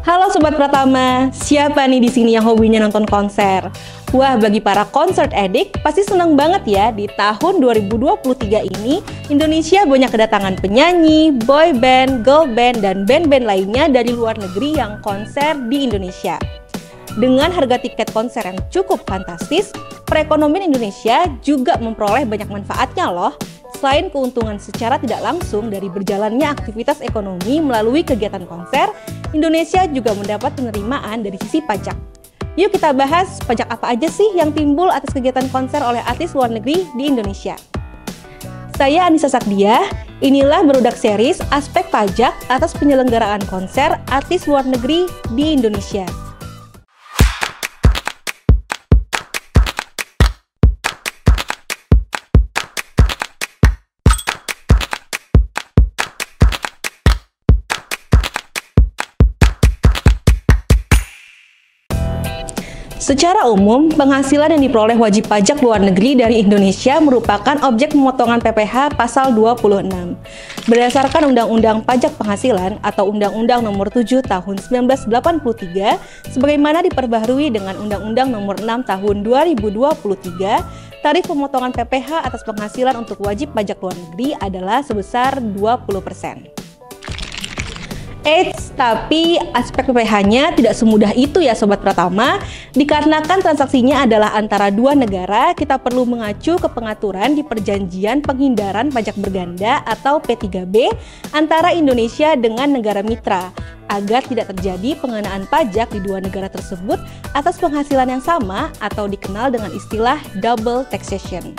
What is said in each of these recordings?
Halo Sobat Pratama, siapa nih di sini yang hobinya nonton konser? Wah, bagi para concert addict pasti senang banget ya di tahun 2023 ini Indonesia banyak kedatangan penyanyi, boy band, girl band, dan band-band lainnya dari luar negeri yang konser di Indonesia. Dengan harga tiket konser yang cukup fantastis, perekonomian Indonesia juga memperoleh banyak manfaatnya loh. Selain keuntungan secara tidak langsung dari berjalannya aktivitas ekonomi melalui kegiatan konser, Indonesia juga mendapat penerimaan dari sisi pajak. Yuk kita bahas pajak apa aja sih yang timbul atas kegiatan konser oleh artis luar negeri di Indonesia. Saya Anissa Sakdia, inilah berudak series aspek pajak atas penyelenggaraan konser artis luar negeri di Indonesia. Secara umum, penghasilan yang diperoleh wajib pajak luar negeri dari Indonesia merupakan objek pemotongan PPh pasal 26. Berdasarkan Undang-Undang Pajak Penghasilan atau Undang-Undang Nomor 7 Tahun 1983, sebagaimana diperbaharui dengan Undang-Undang Nomor 6 Tahun 2023, tarif pemotongan PPh atas penghasilan untuk wajib pajak luar negeri adalah sebesar 20%. Tapi aspek PPh-nya tidak semudah itu ya Sobat Pratama. Dikarenakan transaksinya adalah antara dua negara, kita perlu mengacu ke pengaturan di Perjanjian Penghindaran Pajak Berganda atau P3B antara Indonesia dengan negara mitra, agar tidak terjadi pengenaan pajak di dua negara tersebut atas penghasilan yang sama atau dikenal dengan istilah double taxation.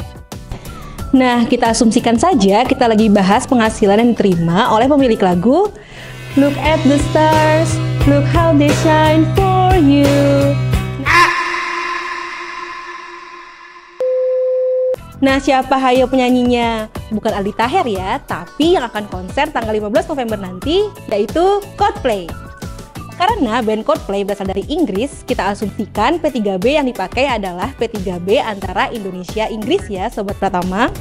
Nah, kita asumsikan saja kita lagi bahas penghasilan yang diterima oleh pemilik lagu Look at the stars, look how they shine for you. Nah, siapa hayo penyanyinya? Bukan Aldi Taher ya, tapi yang akan konser tanggal 15 November nanti, yaitu Coldplay. Karena band Coldplay berasal dari Inggris, kita asumsikan P3B yang dipakai adalah P3B antara Indonesia-Inggris ya Sobat Pratama.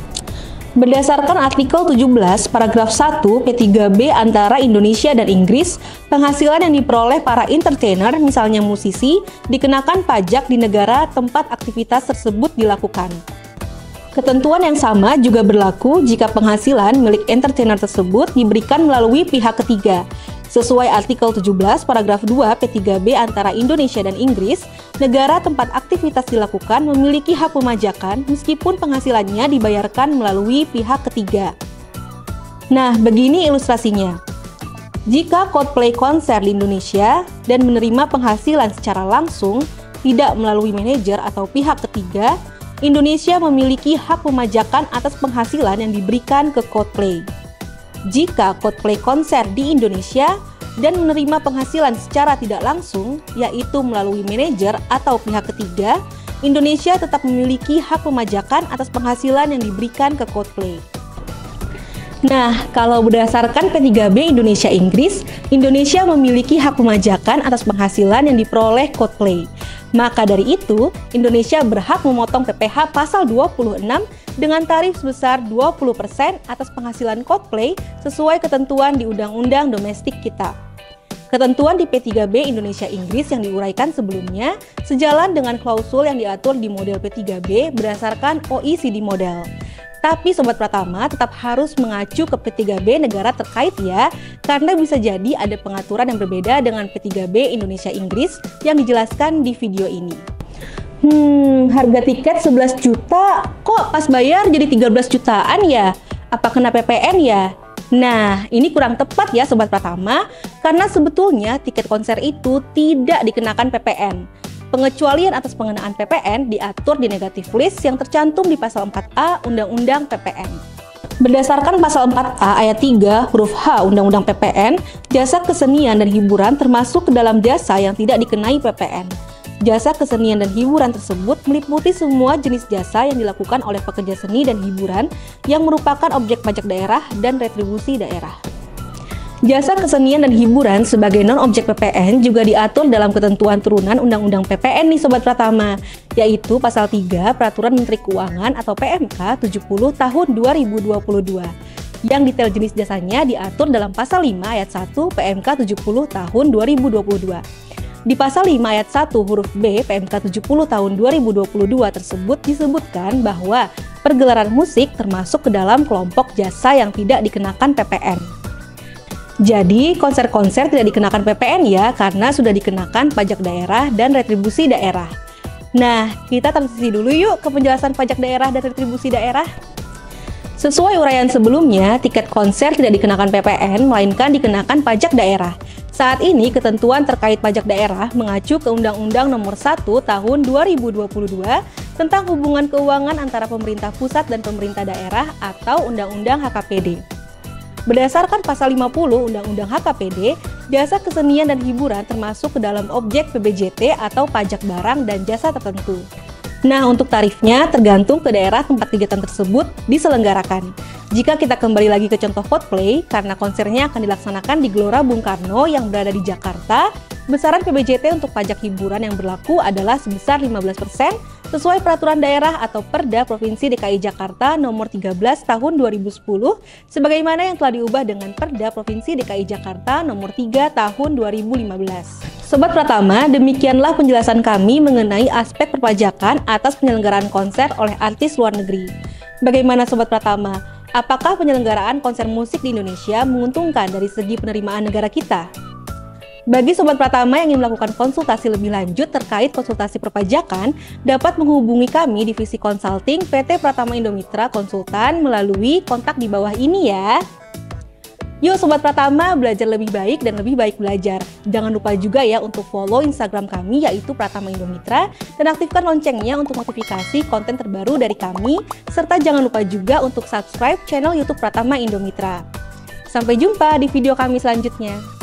Berdasarkan artikel 17 paragraf 1 P3B antara Indonesia dan Inggris, penghasilan yang diperoleh para entertainer, misalnya musisi, dikenakan pajak di negara tempat aktivitas tersebut dilakukan. Ketentuan yang sama juga berlaku jika penghasilan milik entertainer tersebut diberikan melalui pihak ketiga. Sesuai artikel 17 paragraf 2 P3B antara Indonesia dan Inggris, negara tempat aktivitas dilakukan memiliki hak pemajakan meskipun penghasilannya dibayarkan melalui pihak ketiga. Nah, begini ilustrasinya. Jika Coldplay konser di Indonesia dan menerima penghasilan secara langsung, tidak melalui manajer atau pihak ketiga, Indonesia memiliki hak pemajakan atas penghasilan yang diberikan ke Coldplay. Jika Coldplay konser di Indonesia dan menerima penghasilan secara tidak langsung, yaitu melalui manajer atau pihak ketiga, Indonesia tetap memiliki hak pemajakan atas penghasilan yang diberikan ke Coldplay. Nah, kalau berdasarkan P3B Indonesia-Inggris, Indonesia memiliki hak pemajakan atas penghasilan yang diperoleh Coldplay. Maka dari itu, Indonesia berhak memotong PPh pasal 26 dengan tarif sebesar 20% atas penghasilan Coldplay sesuai ketentuan di Undang-Undang Domestik kita. Ketentuan di P3B Indonesia-Inggris yang diuraikan sebelumnya sejalan dengan klausul yang diatur di model P3B berdasarkan OECD model. Tapi Sobat Pratama tetap harus mengacu ke P3B negara terkait ya, karena bisa jadi ada pengaturan yang berbeda dengan P3B Indonesia-Inggris yang dijelaskan di video ini. Harga tiket 11 juta, kok pas bayar jadi 13 jutaan ya? Apa kena PPN ya? Nah, ini kurang tepat ya Sobat Pratama, karena sebetulnya tiket konser itu tidak dikenakan PPN. Pengecualian atas pengenaan PPN diatur di negatif list yang tercantum di pasal 4A Undang-Undang PPN. Berdasarkan pasal 4A ayat 3 huruf H Undang-Undang PPN, jasa kesenian dan hiburan termasuk ke dalam jasa yang tidak dikenai PPN. Jasa kesenian dan hiburan tersebut meliputi semua jenis jasa yang dilakukan oleh pekerja seni dan hiburan yang merupakan objek pajak daerah dan retribusi daerah. Jasa kesenian dan hiburan sebagai non-objek PPN juga diatur dalam ketentuan turunan Undang-Undang PPN nih Sobat Pratama, yaitu Pasal 3 Peraturan Menteri Keuangan atau PMK 70 Tahun 2022. yang detail jenis jasanya diatur dalam Pasal 5 Ayat 1 PMK 70 tahun 2022. Di Pasal 5 Ayat 1 huruf B PMK 70 tahun 2022 tersebut disebutkan bahwa pergelaran musik termasuk ke dalam kelompok jasa yang tidak dikenakan PPN. Jadi, konser-konser tidak dikenakan PPN ya, karena sudah dikenakan pajak daerah dan retribusi daerah. Nah, kita transisi dulu yuk ke penjelasan pajak daerah dan retribusi daerah. Sesuai uraian sebelumnya, tiket konser tidak dikenakan PPN, melainkan dikenakan pajak daerah. Saat ini, ketentuan terkait pajak daerah mengacu ke Undang-Undang Nomor 1 Tahun 2022 tentang hubungan keuangan antara pemerintah pusat dan pemerintah daerah atau Undang-Undang HKPD. Berdasarkan Pasal 50 Undang-Undang HKPD, jasa kesenian dan hiburan termasuk ke dalam objek PBJT atau pajak barang dan jasa tertentu. Nah, untuk tarifnya tergantung ke daerah tempat kegiatan tersebut diselenggarakan. Jika kita kembali lagi ke contoh Coldplay, karena konsernya akan dilaksanakan di Gelora Bung Karno yang berada di Jakarta, besaran PBJT untuk pajak hiburan yang berlaku adalah sebesar 15% sesuai peraturan daerah atau Perda Provinsi DKI Jakarta nomor 13 tahun 2010 sebagaimana yang telah diubah dengan Perda Provinsi DKI Jakarta nomor 3 tahun 2015. Sobat Pratama, demikianlah penjelasan kami mengenai aspek perpajakan atas penyelenggaraan konser oleh artis luar negeri. Bagaimana Sobat Pratama? Apakah penyelenggaraan konser musik di Indonesia menguntungkan dari segi penerimaan negara kita? Bagi Sobat Pratama yang ingin melakukan konsultasi lebih lanjut terkait konsultasi perpajakan, dapat menghubungi kami Divisi Konsulting PT Pratama Indomitra Konsultan melalui kontak di bawah ini ya. Yuk Sobat Pratama, belajar lebih baik dan lebih baik belajar. Jangan lupa juga ya untuk follow Instagram kami yaitu Pratama Indomitra dan aktifkan loncengnya untuk notifikasi konten terbaru dari kami, serta jangan lupa juga untuk subscribe channel YouTube Pratama Indomitra. Sampai jumpa di video kami selanjutnya.